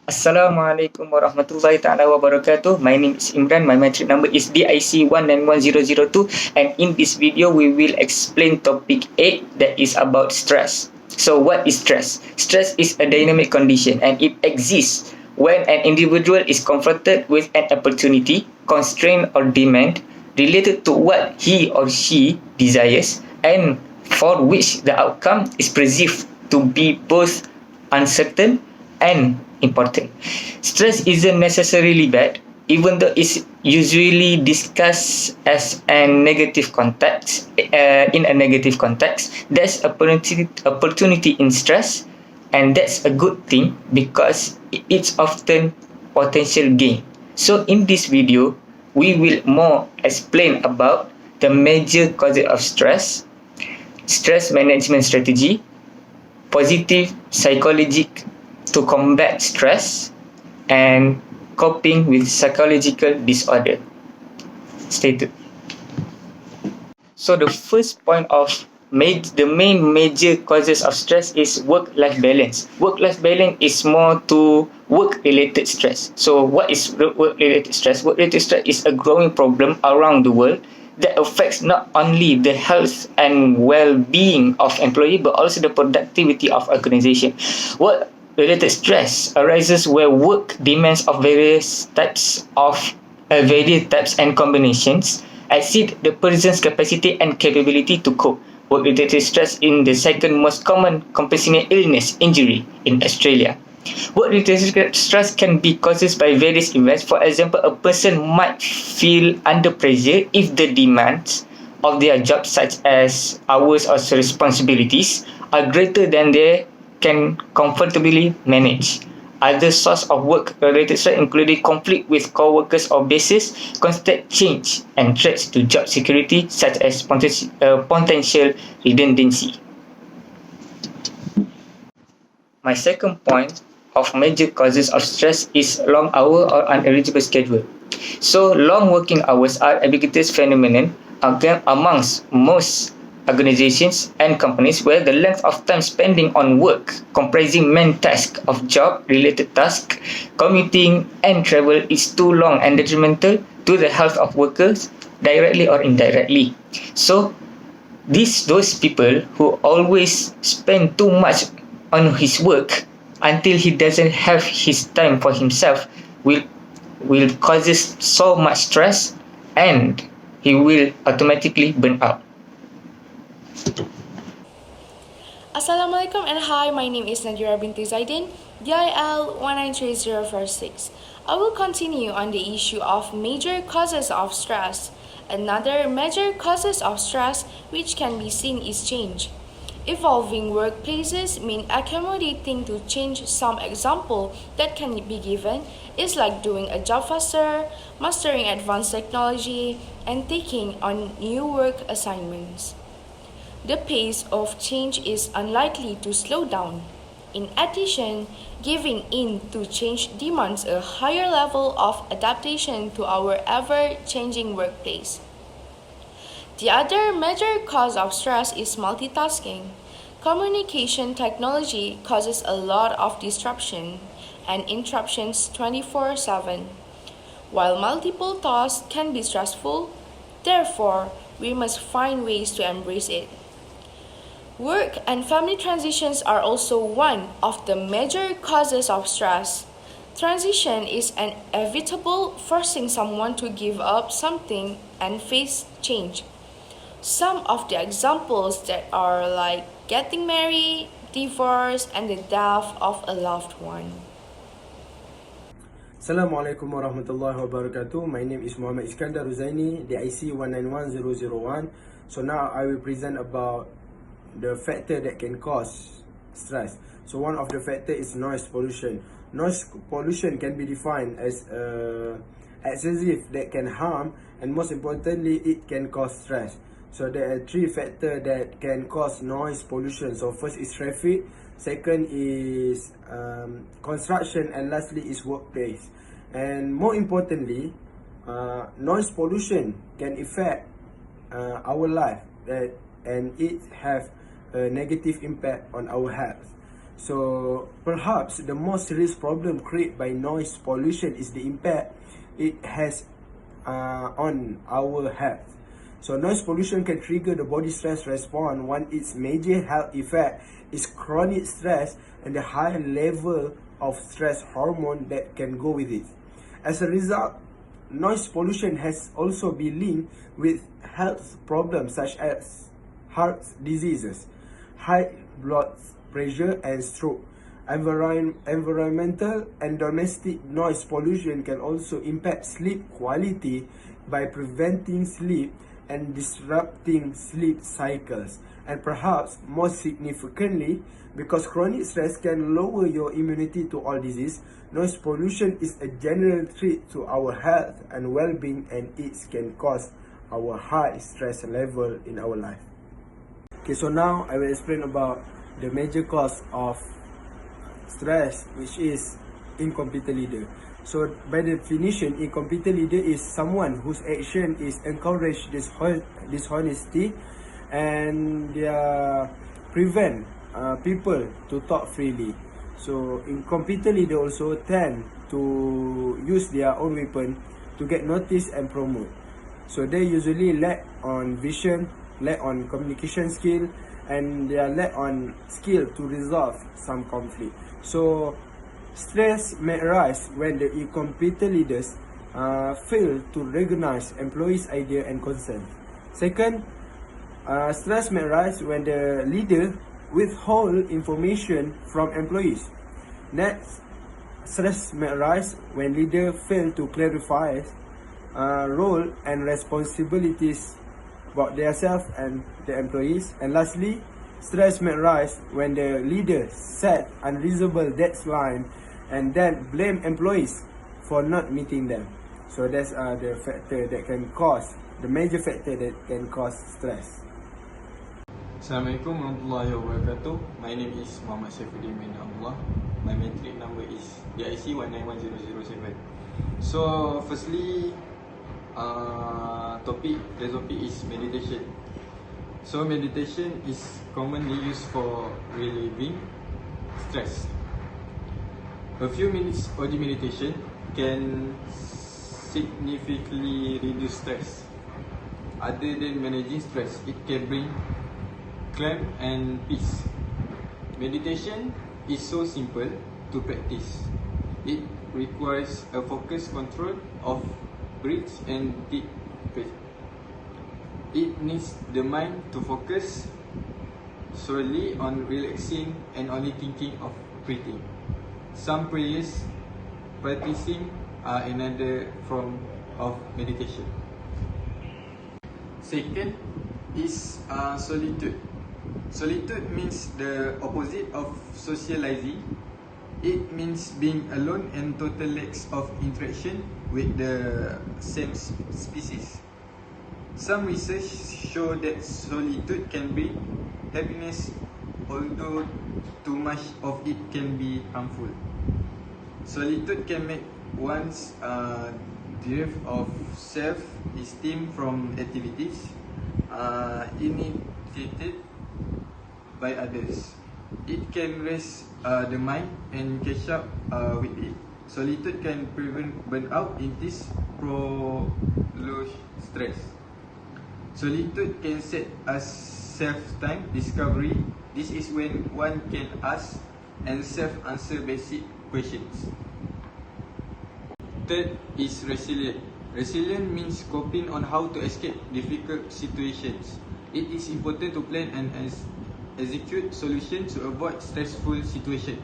Assalamualaikum warahmatullahi taala wabarakatuh. My name is Imran. My metric number is DIC191002, and in this video we will explain topic 8 that is about stress. So what is stress? Stress is a dynamic condition and it exists when an individual is confronted with an opportunity, constraint or demand related to what he or she desires and for which the outcome is perceived to be both uncertain and important. Stress isn't necessarily bad, even though it's usually discussed as a negative context. In a negative context, there's opportunity in stress, and that's a good thing because it's often potential gain. So in this video, we will more explain about the major causes of stress, stress management strategy, positive psychology to combat stress, and coping with psychological disorder. Stay tuned. So the first point of the main major causes of stress is work-life balance. Work-life balance is more to work-related stress. So what is work-related stress? Work-related stress is a growing problem around the world that affects not only the health and well-being of employee but also the productivity of organization. Work-related stress arises where work demands of various types and combinations exceed the person's capacity and capability to cope. Work-related stress is the second most common compensatory illness injury in Australia. Work-related stress can be caused by various events. For example, a person might feel under pressure if the demands of their job, such as hours or responsibilities, are greater than they can comfortably manage. Other sources of work-related stress include conflict with co-workers or bosses, constant change, and threats to job security, such as potential redundancy. My second point of major causes of stress is long hour or unarrangeable schedule. So long working hours are a ubiquitous phenomenon amongst most organizations and companies where the length of time spending on work, comprising main tasks of job-related tasks, commuting, and travel is too long and detrimental to the health of workers, directly or indirectly. So, those people who always spend too much on his work until he doesn't have his time for himself will causes so much stress and he will automatically burn out. Assalamualaikum and hi, my name is Nadira binti Zaidin, DIL 193046. I will continue on the issue of major causes of stress. Another major causes of stress which can be seen is change. Evolving workplaces mean accommodating to change. Some example that can be given is like doing a job faster, mastering advanced technology, and taking on new work assignments. The pace of change is unlikely to slow down. In addition, giving in to change demands a higher level of adaptation to our ever-changing workplace. The other major cause of stress is multitasking. Communication technology causes a lot of disruption and interruptions 24/7. While multiple tasks can be stressful, therefore, we must find ways to embrace it. Work and family transitions are also one of the major causes of stress. Transition is inevitable, forcing someone to give up something and face change. Some of the examples that are like getting married, divorce, and the death of a loved one. Assalamualaikum warahmatullahi wabarakatuh. My name is Muhammad Iskandar Ruzaini, DIC 191001. So now I will present about the factor that can cause stress. So one of the factor is noise pollution. Noise pollution can be defined as excessive that can harm, and most importantly, it can cause stress. So there are three factors that can cause noise pollution. So first is traffic, second is construction, and lastly is workplace. And more importantly, noise pollution can affect our life and it have a negative impact on our health. So perhaps the most serious problem created by noise pollution is the impact it has on our health. So noise pollution can trigger the body stress response. One its major health effect is chronic stress and the high level of stress hormone that can go with it. As a result, noise pollution has also been linked with health problems such as heart diseases, high blood pressure, and stroke. Environmental and domestic noise pollution can also impact sleep quality by preventing sleep and disrupting sleep cycles. And perhaps most significantly, because chronic stress can lower your immunity to all disease, noise pollution is a general threat to our health and well-being, and it can cause our high stress level in our life. Okay, so now I will explain about the major cause of stress, which is incompetent leader. So by definition, incompetent leader is someone whose action is encourage dishonesty and prevent people to talk freely. So incompetent leader also tend to use their own weapon to get noticed and promote. So they usually lack on vision, lack on communication skill, and they are lack on skill to resolve some conflict. So stress may arise when the incompetent leaders fail to recognize employees' idea and concern. Second, stress may arise when the leader withhold information from employees. Next, stress may arise when leader fail to clarify role and responsibilities about themselves and the employees. And lastly, stress may arise when the leader set unreasonable deadline and then blame employees for not meeting them. So that's the factor that can cause, the major factor that can cause stress. Assalamualaikum warahmatullahi wabarakatuh. My name is Muhammad Saifuddin bin Abdullah. My matric number is DIC 191007. So firstly, the topic is meditation. So meditation is commonly used for relieving stress. A few minutes of meditation can significantly reduce stress. Other than managing stress, it can bring calm and peace. Meditation is so simple to practice. It requires a focused control of breath and deep breath. It needs the mind to focus solely on relaxing and only thinking of breathing. Some prayers practicing are another form of meditation. Second is solitude. Solitude means the opposite of socializing. It means being alone and total lack of interaction with the same species. Some research show that solitude can bring happiness, although too much of it can be harmful. Solitude can make one's derive of self-esteem from activities initiated by others. It can raise the mind and catch up with it. Solitude can prevent burnout in this prolonged stress. Solitude can set us self-time discovery. This is when one can ask and self-answer basic questions. Third is resilient. Resilient means coping on how to escape difficult situations. It is important to plan and execute solutions to avoid stressful situations.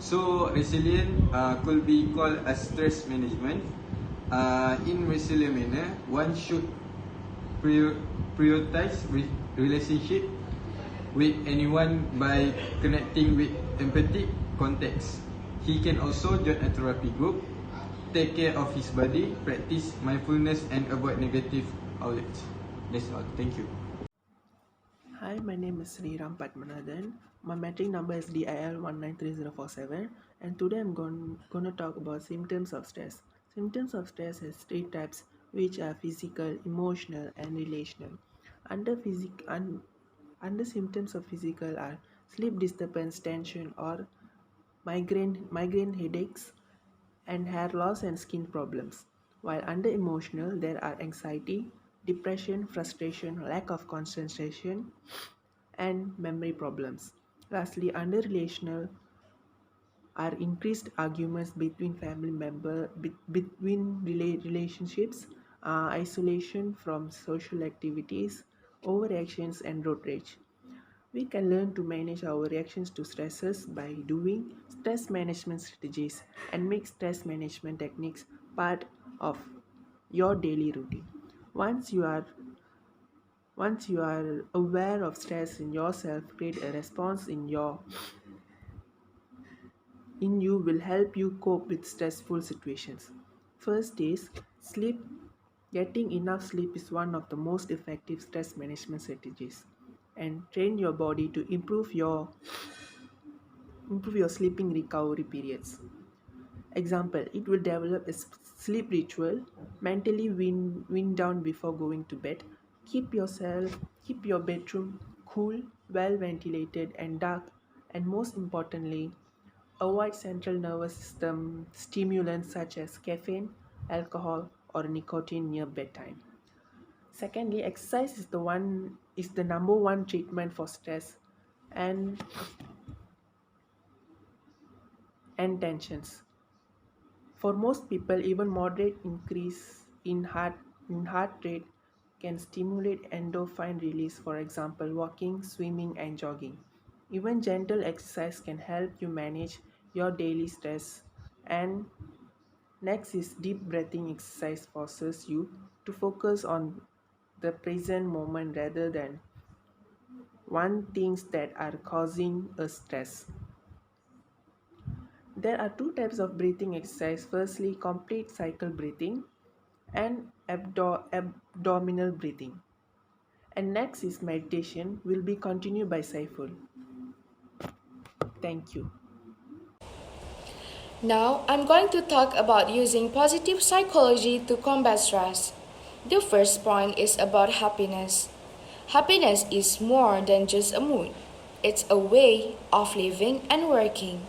So resilient could be called as stress management. In resilient manner, one should prioritize relationship with anyone by connecting with empathic context. He can also join a therapy group, take care of his body, practice mindfulness, and avoid negative outlets. That's all. Thank you. Hi, my name is Sriram Padmanathan. My metric number is DIL 193047, and today I'm going to talk about symptoms of stress. Symptoms of stress has three types, which are physical, emotional, and relational. Under symptoms of physical are sleep disturbance, tension, or migraine headaches, and hair loss and skin problems. While under emotional, there are anxiety, depression, frustration, lack of concentration, and memory problems. Lastly, under relational are increased arguments between family members, relationships, isolation from social activities, overreactions, and road rage. We can learn to manage our reactions to stresses by doing stress management strategies and make stress management techniques part of your daily routine. Once you are once you are aware of stress in yourself, create a response in you will help you cope with stressful situations. First is sleep. Getting enough sleep is one of the most effective stress management strategies, and train your body to improve your sleeping recovery periods. Example, it will develop a sleep ritual, mentally wind down before going to bed, keep your bedroom cool, well ventilated and dark, and most importantly, avoid central nervous system stimulants such as caffeine, alcohol, or nicotine near bedtime. Secondly, exercise is the number one treatment for stress and tensions. For most people, even moderate increase in heart rate can stimulate endorphin release, for example, walking, swimming, and jogging. Even gentle exercise can help you manage your daily stress. And next is deep breathing exercise forces you to focus on the present moment rather than one things that are causing a stress. There are two types of breathing exercise. Firstly, complete cycle breathing and abdominal breathing. And next is meditation will be continued by Saiful. Thank you. Now, I'm going to talk about using positive psychology to combat stress. The first point is about happiness. Happiness is more than just a mood, it's a way of living and working.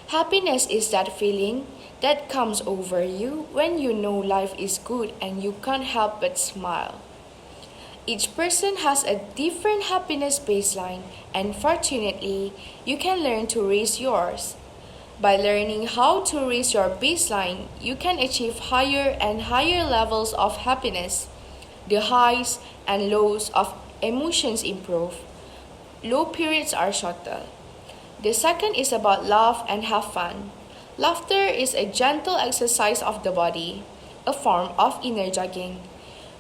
Happiness is that feeling that comes over you when you know life is good and you can't help but smile. Each person has a different happiness baseline, and fortunately, you can learn to raise yours. By learning how to raise your baseline, you can achieve higher and higher levels of happiness. The highs and lows of emotions improve. Low periods are shorter. The second is about laugh and have fun. Laughter is a gentle exercise of the body, a form of inner jogging.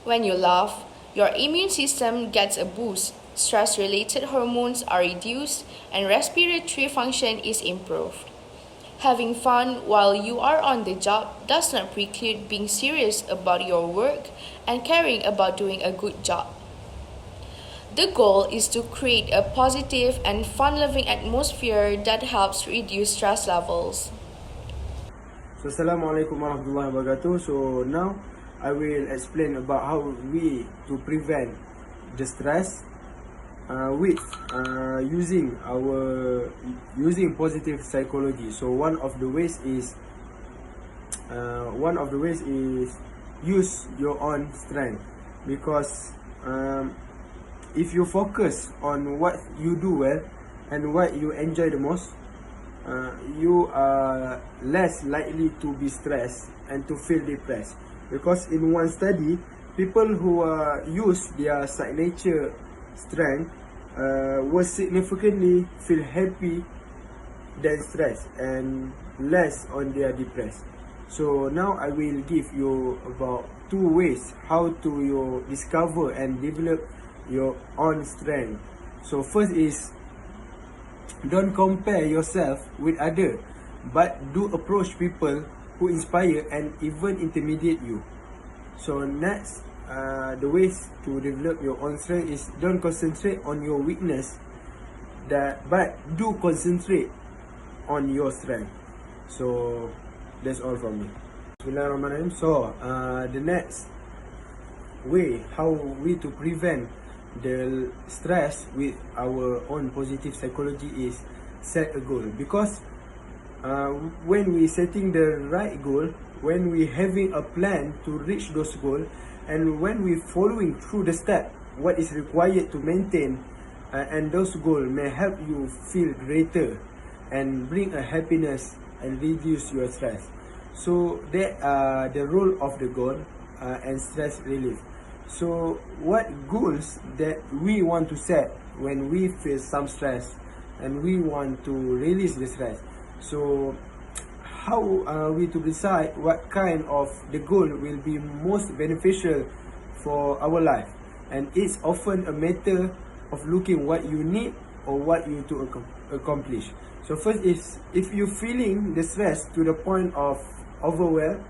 When you laugh, your immune system gets a boost, stress related hormones are reduced, and respiratory function is improved. Having fun while you are on the job does not preclude being serious about your work and caring about doing a good job. The goal is to create a positive and fun-loving atmosphere that helps reduce stress levels. So Assalamualaikum warahmatullahi wabarakatuh. So now I will explain about how we to prevent the stress with using positive psychology. So one of the ways is use your own strength, because if you focus on what you do well and what you enjoy the most, you are less likely to be stressed and to feel depressed. Because in one study, people who use their signature strength will significantly feel happy than stressed and less on their depressed. So now I will give you about 2 ways how to you discover and develop your own strength. So first is, don't compare yourself with others, but do approach people who inspire and even intimidate you. So next, the ways to develop your own strength is, don't concentrate on your weakness, but do concentrate on your strength. So that's all from me. Bismillahirrahmanirrahim. So the next way how we to prevent the stress with our own positive psychology is set a goal, because when we setting the right goal, when we having a plan to reach those goals, and when we following through the step what is required to maintain, and those goals may help you feel greater and bring a happiness and reduce your stress. So that the role of the goal and stress relief. So what goals that we want to set when we feel some stress and we want to release the stress? So how are we to decide what kind of the goal will be most beneficial for our life? And it's often a matter of looking what you need or what you to accomplish. So first is, if you feeling the stress to the point of overwhelmed,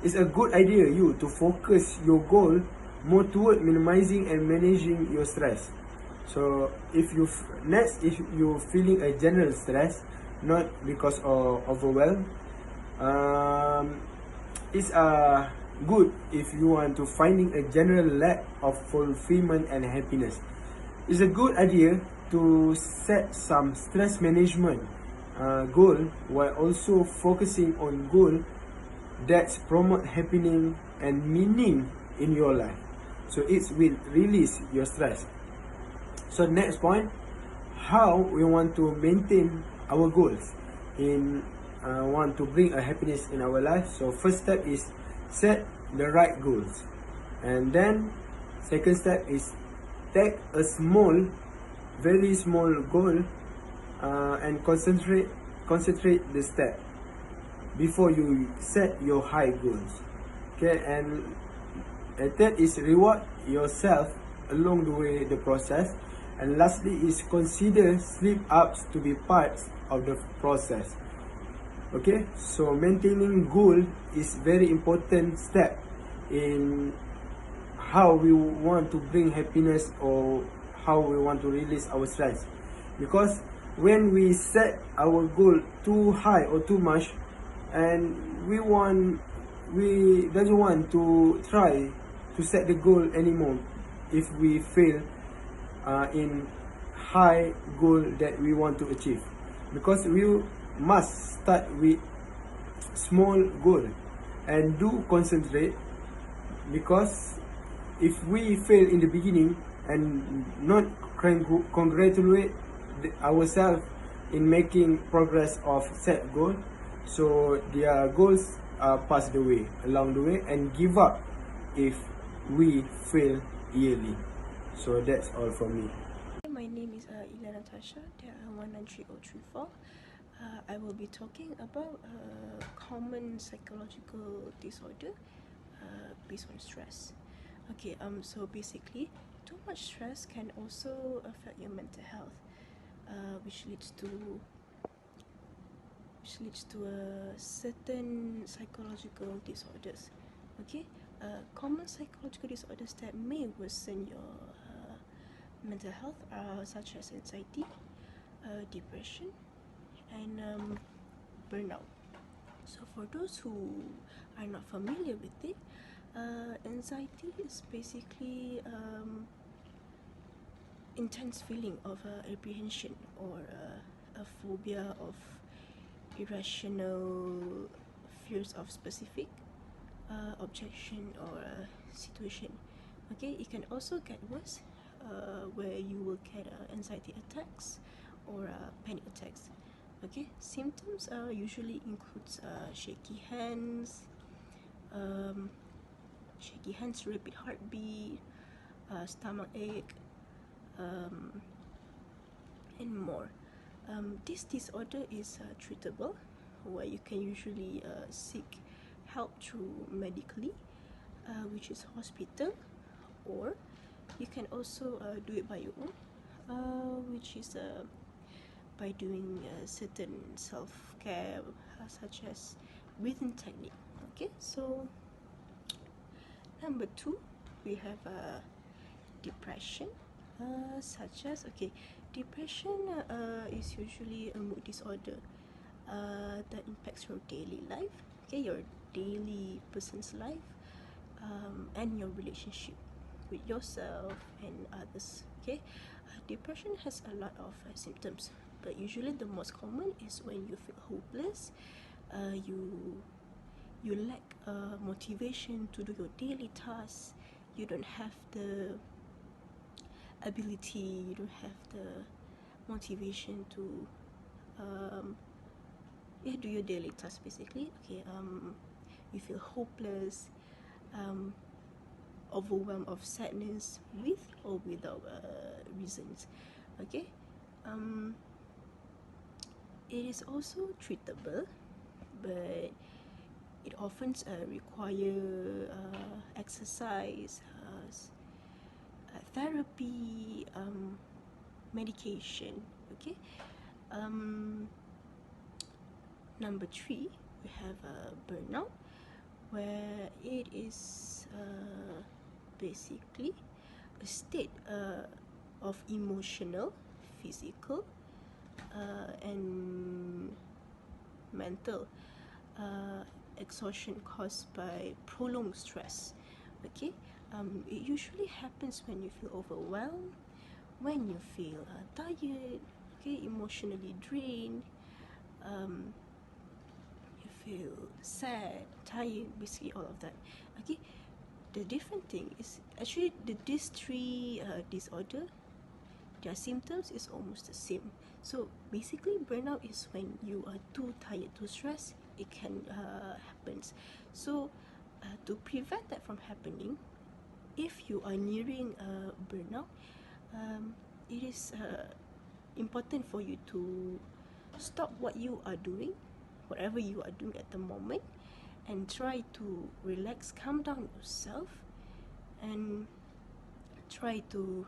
it's a good idea you to focus your goal more toward minimizing and managing your stress. So if you next, if you feeling a general stress, not because of overwhelm, it's good if you want to finding a general lack of fulfillment and happiness. It's a good idea to set some stress management goal while also focusing on goal that promote happiness and meaning in your life. So it will release your stress. So next point, how we want to maintain our goals in want to bring a happiness in our life. So first step is set the right goals, and then second step is take a very small goal and concentrate the step before you set your high goals. Okay, and third is reward yourself along the way the process, and lastly is consider slip ups to be parts of the process. Okay, so maintaining goal is very important step in how we want to bring happiness or how we want to release our stress, because when we set our goal too high or too much, and we doesn't want to try to set the goal anymore if we fail in high goal that we want to achieve, because we must start with small goal and do concentrate, because if we fail in the beginning and not congratulate ourselves in making progress of set goal, so their goals are passed away along the way and give up if we fail yearly. So that's all from me. My name is Ila Natasha, there are 193034. I will be talking about a common psychological disorder based on stress. Okay, so basically, too much stress can also affect your mental health, which leads to certain psychological disorders. Okay, common psychological disorders that may worsen your mental health are such as anxiety, depression, and burnout. So for those who are not familiar with it, anxiety is basically intense feeling of apprehension or a phobia of irrational fears of specific objection or situation. Okay, it can also get worse where you will get anxiety attacks or panic attacks. Okay, symptoms usually includes shaky hands, rapid heartbeat, stomach ache, and more. This disorder is treatable, where you can usually seek help through medically, which is hospital, or you can also do it by your own, which is by doing certain self-care such as breathing technique. Okay, so number 2, we have depression, such as depression is usually a mood disorder that impacts your daily life, your daily person's life, and your relationship. with yourself and others. Okay, depression has a lot of symptoms, but usually the most common is when you feel hopeless, you lack motivation to do your daily tasks, you don't have the ability, you don't have the motivation to do your daily tasks basically. Okay, you feel hopeless, overwhelmed of sadness with or without reasons. Okay, it is also treatable, but it often require exercise, therapy, medication. Okay, number 3, we have burnout, where it is basically a state of emotional, physical, and mental exhaustion caused by prolonged stress. Okay, it usually happens when you feel overwhelmed, when you feel tired, okay, emotionally drained, you feel sad, tired, basically all of that. Okay, the different thing is actually these 3 disorder, their symptoms is almost the same. So basically burnout is when you are too tired, too stressed, it can happens. So to prevent that from happening, if you are nearing burnout, it is important for you to stop what you are doing, whatever you are doing at the moment, and try to relax, calm down yourself, and try to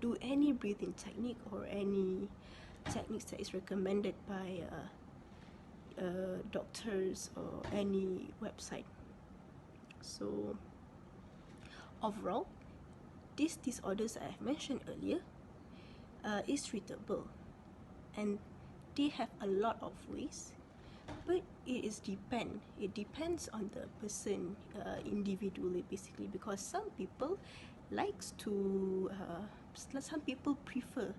do any breathing technique or any techniques that is recommended by doctors or any website. So overall, these disorders I have mentioned earlier is treatable, and they have a lot of ways, but it depends on the person individually, basically, because some people some people prefer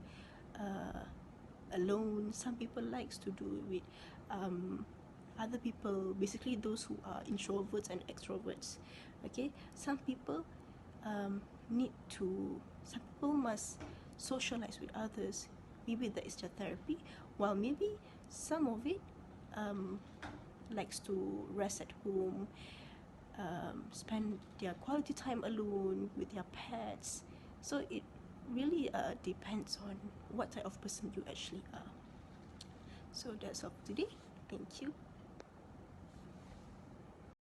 alone, some people likes to do it with other people, basically those who are introverts and extroverts. Okay, some people some people must socialize with others, maybe that is their therapy, while maybe some of it likes to rest at home, spend their quality time alone with their pets. So it really depends on what type of person you actually are. So that's all for today. Thank you.